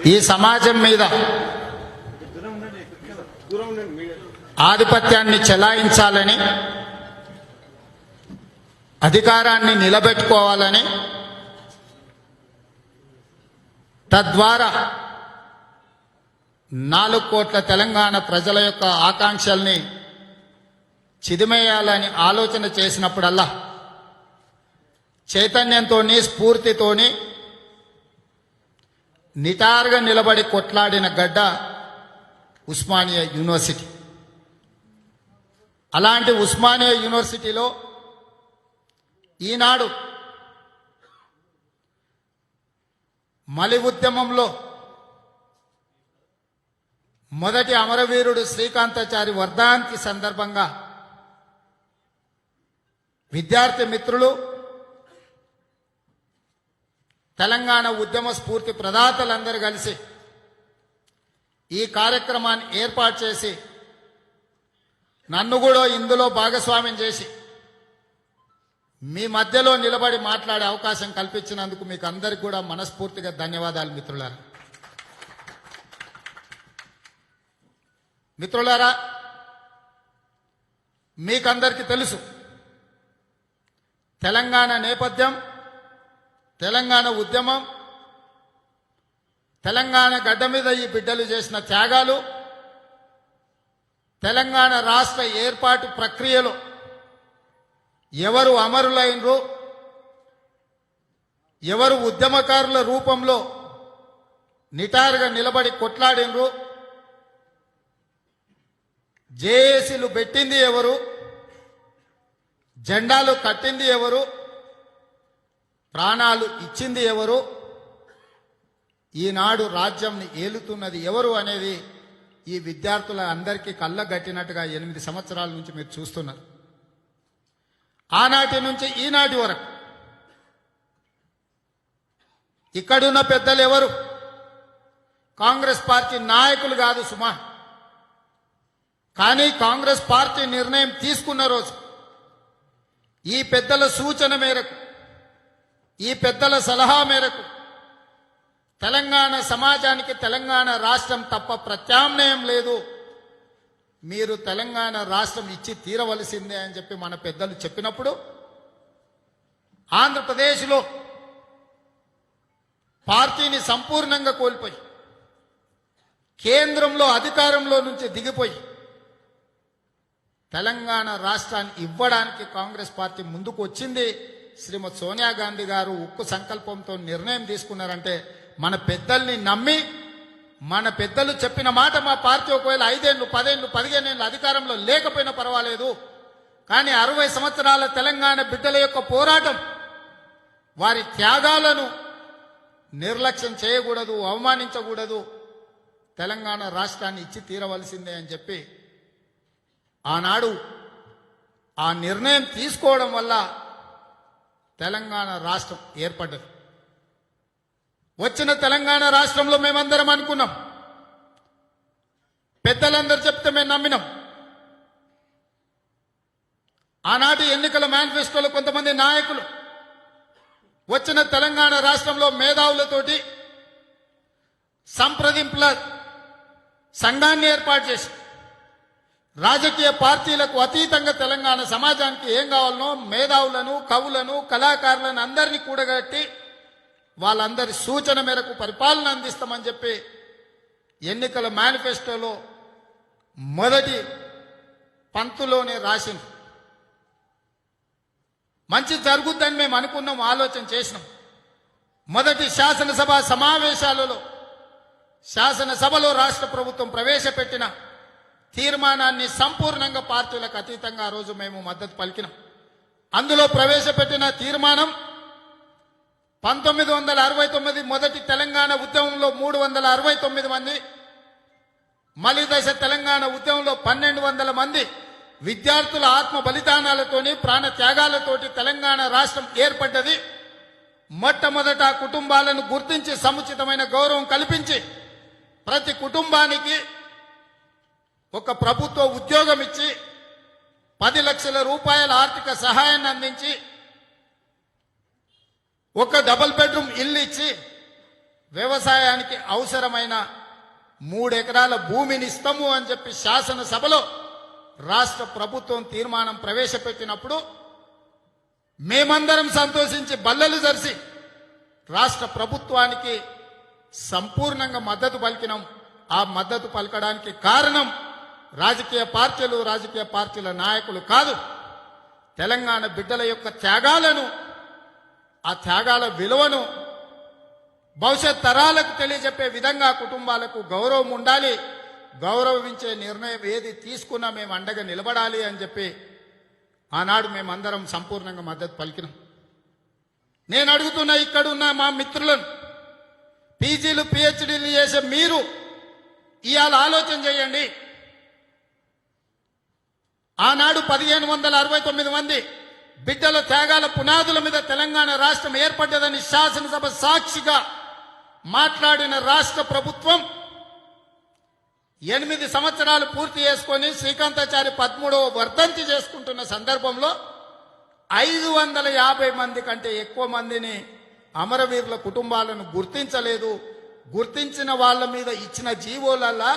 ఈ సమాజం మీద ఆధిపత్యాన్ని చెలాయించాలని, అధికారాన్ని నిలబెట్టుకోవాలని, తద్వారా 4 కోట్ల తెలంగాణ ప్రజల యొక్క ఆకాంక్షల్ని చిదిమేయాలని ఆలోచన చేసినప్పుడల్లా చైతన్యంతోని, స్ఫూర్తితోని నిటారుగా నిలబడి కొట్లాడిన గడ్డ ఉస్మానియా యూనివర్సిటీ. అలాంటి ఉస్మానియా యూనివర్సిటీలో ఈనాడు మలి ఉద్యమంలో మొదటి అమరవీరుడు శ్రీకాంతాచారి వర్ధంతి సందర్భంగా విద్యార్థి మిత్రులు, తెలంగాణ ఉద్యమ స్ఫూర్తి ప్రదాతలందరూ కలిసి ఈ కార్యక్రమాన్ని ఏర్పాటు చేసి నన్ను కూడా ఇందులో భాగస్వామ్యం చేసి మీ మధ్యలో నిలబడి మాట్లాడే అవకాశం కల్పించినందుకు మీకు అందరికీ కూడా మనస్ఫూర్తిగా ధన్యవాదాలు మిత్రులారా. మిత్రులారా, మీకందరికీ తెలుసు తెలంగాణ నేపథ్యం, తెలంగాణ ఉద్యమం, తెలంగాణ గడ్డ మీద ఈ బిడ్డలు చేసిన త్యాగాలు, తెలంగాణ రాష్ట్ర ఏర్పాటు ప్రక్రియలో ఎవరు అమరులైనరు, ఎవరు ఉద్యమకారుల రూపంలో నిటారుగా నిలబడి కొట్లాడినరు, జేఏసీలు పెట్టింది ఎవరు, జెండాలు కట్టింది ఎవరు, ప్రాణాలు ఇచ్చింది ఎవరు, ఈనాడు రాజ్యంని ఏలుతున్నది ఎవరు అనేది ఈ విద్యార్థుల అందరికీ కళ్ళగట్టినట్టుగా 8 సంవత్సరాల నుంచి మీరు చూస్తున్నారు. ఆనాటి నుంచి ఈనాటి వరకు ఇక్కడున్న పెద్దలు ఎవరు కాంగ్రెస్ పార్టీ నాయకులు కాదు సుమా. కానీ కాంగ్రెస్ పార్టీ నిర్ణయం తీసుకున్న రోజు ఈ పెద్దల సూచన మేరకు, ఈ పెద్దల సలహా మేరకు తెలంగాణ సమాజానికి తెలంగాణ రాష్ట్రం తప్ప ప్రత్యామ్నాయం లేదు, మీరు తెలంగాణ రాష్ట్రం ఇచ్చి తీరవలసిందే అని చెప్పి మన పెద్దలు చెప్పినప్పుడు ఆంధ్రప్రదేశ్లో పార్టీని సంపూర్ణంగా కోల్పోయి కేంద్రంలో అధికారంలో నుంచి దిగిపోయి తెలంగాణ రాష్ట్రాన్ని ఇవ్వడానికి కాంగ్రెస్ పార్టీ ముందుకు వచ్చింది. శ్రీమతి సోనియా గాంధీ గారు ఉక్కు సంకల్పంతో నిర్ణయం తీసుకున్నారంటే మన పెద్దల్ని నమ్మి, మన పెద్దలు చెప్పిన మాట మా పార్టీ ఒకవేళ 5 ఏళ్ళు 10 ఏళ్ళు 15 ఏళ్ళు అధికారంలో లేకపోయినా పర్వాలేదు, కానీ 60 సంవత్సరాల తెలంగాణ బిడ్డల యొక్క పోరాటం, వారి త్యాగాలను నిర్లక్ష్యం చేయకూడదు, అవమానించకూడదు, తెలంగాణ రాష్ట్రాన్ని ఇచ్చి తీరవలసిందే అని చెప్పి ఆనాడు ఆ నిర్ణయం తీసుకోవడం వల్ల తెలంగాణ రాష్ట్రం ఏర్పడ్డది. వచ్చిన తెలంగాణ రాష్ట్రంలో మేమందరం అనుకున్నాం, పెద్దలందరూ చెప్తే మేము నమ్మినాం. ఆనాటి ఎన్నికల మేనిఫెస్టోలో కొంతమంది నాయకులు వచ్చిన తెలంగాణ రాష్ట్రంలో మేధావులతోటి సంప్రదింపుల సంఘాన్ని ఏర్పాటు చేసి రాజకీయ పార్టీలకు అతీతంగా తెలంగాణ సమాజానికి ఏం కావాలనో మేధావులను, కవులను, కళాకారులను అందరినీ కూడగట్టి వాళ్ళందరి సూచన మేరకు పరిపాలన అందిస్తామని చెప్పి ఎన్నికల మేనిఫెస్టోలో మొదటి పంక్తిలోనే రాసింది. మంచి జరుగుద్దని మేము అనుకున్నాం, ఆలోచన చేసినాం. మొదటి శాసనసభ సమావేశాలలో శాసనసభలో రాష్ట్ర ప్రభుత్వం ప్రవేశపెట్టిన తీర్మానాన్ని సంపూర్ణంగా పార్టీలకు అతీతంగా ఆ రోజు మేము మద్దతు పలికినాం. అందులో ప్రవేశపెట్టిన తీర్మానం 1969 మొదటి తెలంగాణ ఉద్యమంలో 369 మంది, మలి దశ తెలంగాణ ఉద్యమంలో 1200 మంది విద్యార్థుల ఆత్మ బలిదానాలతోని, ప్రాణ త్యాగాలతోటి తెలంగాణ రాష్ట్రం ఏర్పడ్డది. మొట్టమొదట కుటుంబాలను గుర్తించి సముచితమైన గౌరవం కల్పించి ప్రతి కుటుంబానికి ఒక ప్రభుత్వ ఉద్యోగం ఇచ్చి 10 లక్షల రూపాయల ఆర్థిక సహాయాన్ని అందించి ఒక డబుల్ బెడ్రూమ్ ఇల్లు ఇచ్చి వ్యవసాయానికి అవసరమైన 3 ఎకరాల భూమిని ఇస్తాము అని చెప్పి శాసనసభలో రాష్ట్ర ప్రభుత్వం తీర్మానం ప్రవేశపెట్టినప్పుడు మేమందరం సంతోషించి బల్లలు జరిసి రాష్ట్ర ప్రభుత్వానికి సంపూర్ణంగా మద్దతు పలికినాం. ఆ మద్దతు పలకడానికి కారణం రాజకీయ పార్టీల నాయకులు కాదు, తెలంగాణ బిడ్డల యొక్క త్యాగాలను, ఆ త్యాగాల విలువను భవిష్యత్ తరాలకు తెలియజెప్పే విధంగా కుటుంబాలకు గౌరవం ఉండాలి, గౌరవించే నిర్ణయం ఏది తీసుకున్నా మేము అండగా నిలబడాలి అని చెప్పి ఆనాడు మేమందరం సంపూర్ణంగా మద్దతు పలికినాం. నేను అడుగుతున్నా ఇక్కడున్న మా మిత్రులను, పీజీలు పిహెచ్డీలు చేసే మీరు ఇవాళ ఆలోచన చేయండి. ఆనాడు 1569 మంది బిడ్డల త్యాగాల పునాదుల మీద తెలంగాణ రాష్ట్రం ఏర్పడ్డదని శాసనసభ సాక్షిగా మాట్లాడిన రాష్ట్ర ప్రభుత్వం 8 సంవత్సరాలు పూర్తి చేసుకొని శ్రీకాంతాచారి 13వ వర్ధంతి చేసుకుంటున్న సందర్భంలో 550 మంది కంటే ఎక్కువ మందిని అమరవీరుల కుటుంబాలను గుర్తించలేదు. గుర్తించిన వాళ్ళ మీద ఇచ్చిన జీవోలల్లా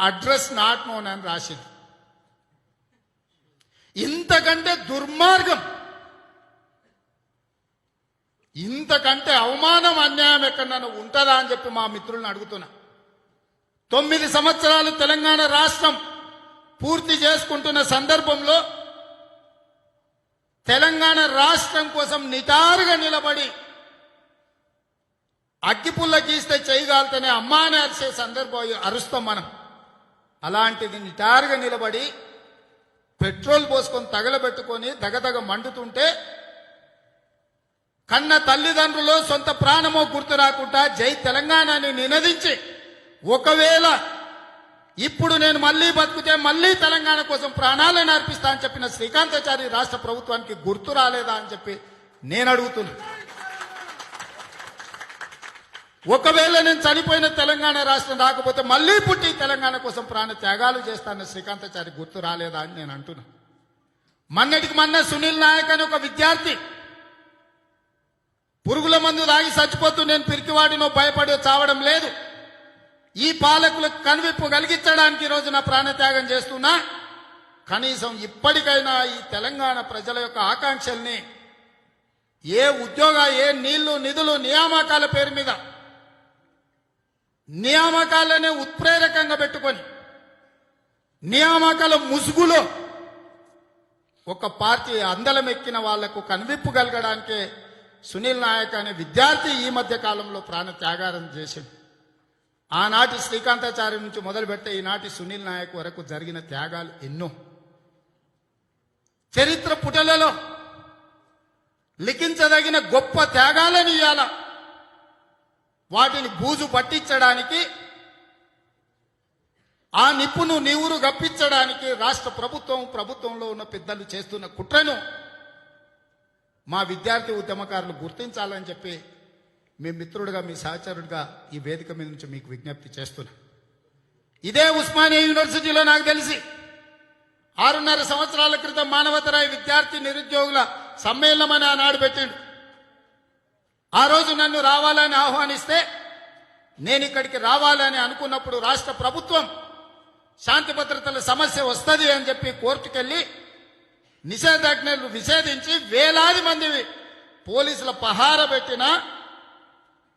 అడ్రస్ నాట్ నోన్ అని రాసింది. ఇంతకంటే దుర్మార్గం, ఇంతకంటే అవమానం, అన్యాయం ఎక్కడన్నా ఉంటుందా అని చెప్పి మా మిత్రులను అడుగుతున్నా. 9 సంవత్సరాలు తెలంగాణ రాష్ట్రం పూర్తి చేసుకుంటున్న సందర్భంలో తెలంగాణ రాష్ట్రం కోసం నిటారుగా నిలబడి అగ్గిపుల్ల గీస్తే చేయగలుగుతానే అమ్మా అని అరిసే సందర్భం అరుస్తాం మనం. అలాంటిది నిటారుగా నిలబడి పెట్రోల్ పోసుకొని తగలబెట్టుకొని దగదగ మండుతుంటే కన్న తల్లిదండ్రులు సొంత ప్రాణమో గుర్తు రాకుండా జై తెలంగాణని నినదించి, ఒకవేళ ఇప్పుడు నేను మళ్ళీ బతుకుతే మళ్ళీ తెలంగాణ కోసం ప్రాణాలను అర్పిస్తా అని చెప్పిన శ్రీకాంతాచారి రాష్ట్ర ప్రభుత్వానికి గుర్తు రాలేదా అని చెప్పి నేను అడుగుతున్నా. ఒకవేళ నేను చనిపోయిన తెలంగాణ రాష్ట్రం రాకపోతే మళ్ళీ పుట్టి తెలంగాణ కోసం ప్రాణ త్యాగాలు చేస్తానన్న శ్రీకాంతాచారి గుర్తు రాలేదా అని నేను అంటున్నా. మొన్నటికి మొన్న సునీల్ నాయక్ అని ఒక విద్యార్థి పురుగుల మందు తాగి చచ్చిపోతూ నేను పిరికివాడినో భయపడి చావడం లేదు, ఈ పాలకులకు కనువిప్పు కలిగించడానికి ఈరోజు నా ప్రాణత్యాగం చేస్తున్నా. కనీసం ఇప్పటికైనా ఈ తెలంగాణ ప్రజల యొక్క ఆకాంక్షల్ని ఏ ఉద్యోగ, ఏ నీళ్లు, నిధులు, నియామకాల పేరు మీద నియామకాలనే ఉత్ప్రేరకంగా పెట్టుకొని నియామకాల ముసుగులో ఒక పార్టీ అందలం ఎక్కిన వాళ్లకు కనువిప్పు కలగడానికే సునీల్ నాయక్ అనే విద్యార్థి ఈ మధ్య కాలంలో ప్రాణ త్యాగారం చేశాడు. ఆనాటి శ్రీకాంతాచారి నుంచి మొదలుపెట్టే ఈనాటి సునీల్ నాయక్ వరకు జరిగిన త్యాగాలు ఎన్నో. చరిత్ర పుటలలో లిఖించదగిన గొప్ప త్యాగాలను ఇయ్యాల. వాటిని బూజు పట్టించడానికి, ఆ నిప్పును నీవురు గప్పించడానికి రాష్ట్ర ప్రభుత్వంలో ఉన్న పెద్దలు చేస్తున్న కుట్రను మా విద్యార్థి ఉద్యమకారులు గుర్తించాలని చెప్పి మీ మిత్రుడిగా, మీ సహచరుడిగా ఈ వేదిక మీద నుంచి మీకు విజ్ఞప్తి చేస్తున్నా. ఇదే ఉస్మానియా యూనివర్సిటీలో నాకు తెలిసి 6.5 సంవత్సరాల క్రితం మానవతరాయి విద్యార్థి నిరుద్యోగుల సమ్మేళనం అని ఆనాడు పెట్టిండు. ఆ రోజు నన్ను రావాలని ఆహ్వానిస్తే నేను ఇక్కడికి రావాలని అనుకున్నప్పుడు రాష్ట్ర ప్రభుత్వం శాంతి భద్రతల సమస్య వస్తుంది అని చెప్పి కోర్టుకెళ్లి నిషేధాజ్ఞలు నిషేధించి వేలాది మంది పోలీసుల పహార పెట్టిన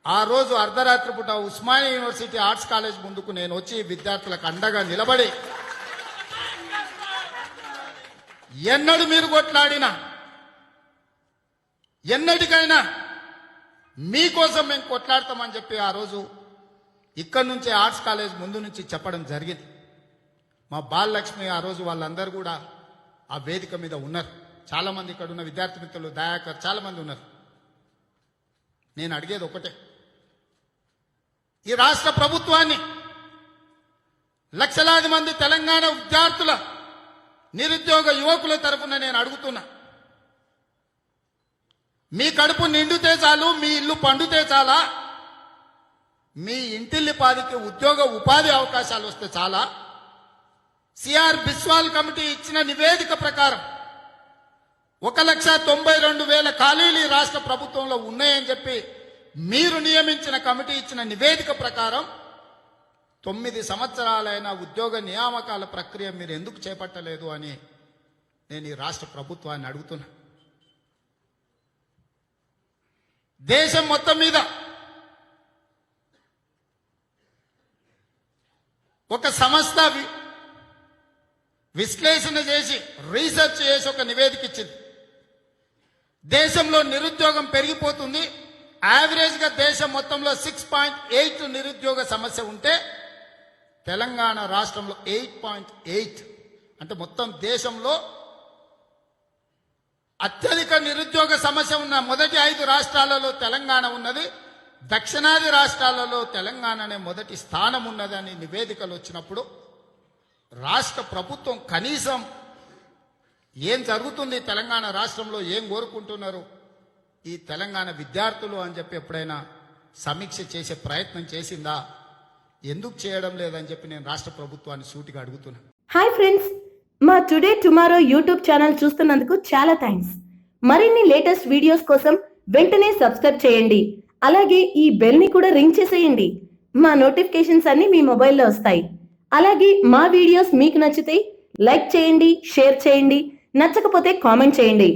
ఆ రోజు అర్ధరాత్రి పూట ఉస్మానియా యూనివర్సిటీ ఆర్ట్స్ కాలేజ్ ముందుకు నేను వచ్చి విద్యార్థులకు అండగా నిలబడి, ఎన్నడూ మీరు కొట్లాడినా, ఎన్నటికైనా మీకోసం మేము కొట్లాడతామని చెప్పి ఆ రోజు ఇక్కడి నుంచి ఆర్ట్స్ కాలేజ్ ముందు నుంచి చెప్పడం జరిగింది. మా బాలలక్ష్మి ఆ రోజు వాళ్ళందరూ కూడా ఆ వేదిక మీద ఉన్నారు. చాలా మంది ఇక్కడ ఉన్న విద్యార్థి మిత్రులు, దయాకర్, చాలా మంది ఉన్నారు. నేను అడిగేది ఒకటే, ఈ రాష్ట్ర ప్రభుత్వాన్ని లక్షలాది మంది తెలంగాణ విద్యార్థుల, నిరుద్యోగ యువకుల తరఫున నేను అడుగుతున్నా, మీ కడుపు నిండితే చాలు, మీ ఇల్లు పండితే చాలా, మీ ఇంటిల్లిపాదికి ఉద్యోగ ఉపాధి అవకాశాలు వస్తే చాలా? సిఆర్ బిస్వాల్ కమిటీ ఇచ్చిన నివేదిక ప్రకారం 1,92,000 ఖాళీలు రాష్ట్ర ప్రభుత్వంలో ఉన్నాయని చెప్పి మీరు నియమించిన కమిటీ ఇచ్చిన నివేదిక ప్రకారం 9 సంవత్సరాలైన ఉద్యోగ నియామకాల ప్రక్రియ మీరు ఎందుకు చేపట్టలేదు అని నేను ఈ రాష్ట్ర ప్రభుత్వాన్ని అడుగుతున్నా. దేశం మొత్తం మీద ఒక సంస్థ విశ్లేషణ చేసి రీసెర్చ్ చేసి ఒక నివేదిక ఇచ్చింది. దేశంలో నిరుద్యోగం పెరిగిపోతుంది. యావరేజ్ గా దేశం మొత్తంలో 6.8 నిరుద్యోగ సమస్య ఉంటే తెలంగాణ రాష్ట్రంలో 8.8, అంటే మొత్తం దేశంలో అత్యధిక నిరుద్యోగ సమస్య ఉన్న మొదటి 5 రాష్ట్రాలలో తెలంగాణ ఉన్నది. దక్షిణాది రాష్ట్రాలలో తెలంగాణనే మొదటి స్థానం ఉన్నదని నివేదికలు వచ్చినప్పుడు రాష్ట్ర ప్రభుత్వం కనీసం ఏం జరుగుతుంది తెలంగాణ రాష్ట్రంలో, ఏం కోరుకుంటున్నారు ఈ తెలంగాణ విద్యార్థులు అని చెప్పి ఎప్పుడైనా సమీక్ష చేసే ప్రయత్నం చేసిందా? ఎందుకు చేయడం లేదని చెప్పి నేను రాష్ట్ర ప్రభుత్వాన్ని సూటిగా అడుగుతున్నా. హాయ్ ఫ్రెండ్స్, మా టుడే టుమారో యూట్యూబ్ ఛానల్ చూస్తున్నందుకు చాలా థ్యాంక్స్. మరిన్ని లేటెస్ట్ వీడియోస్ కోసం వెంటనే సబ్స్క్రైబ్ చేయండి. అలాగే ఈ బెల్ ని కూడా రింగ్ చేసేయండి. మా నోటిఫికేషన్స్ అన్ని మీ మొబైల్లో వస్తాయి. అలాగే మా వీడియోస్ మీకు నచ్చితే లైక్ చేయండి, షేర్ చేయండి, నచ్చకపోతే కామెంట్ చేయండి.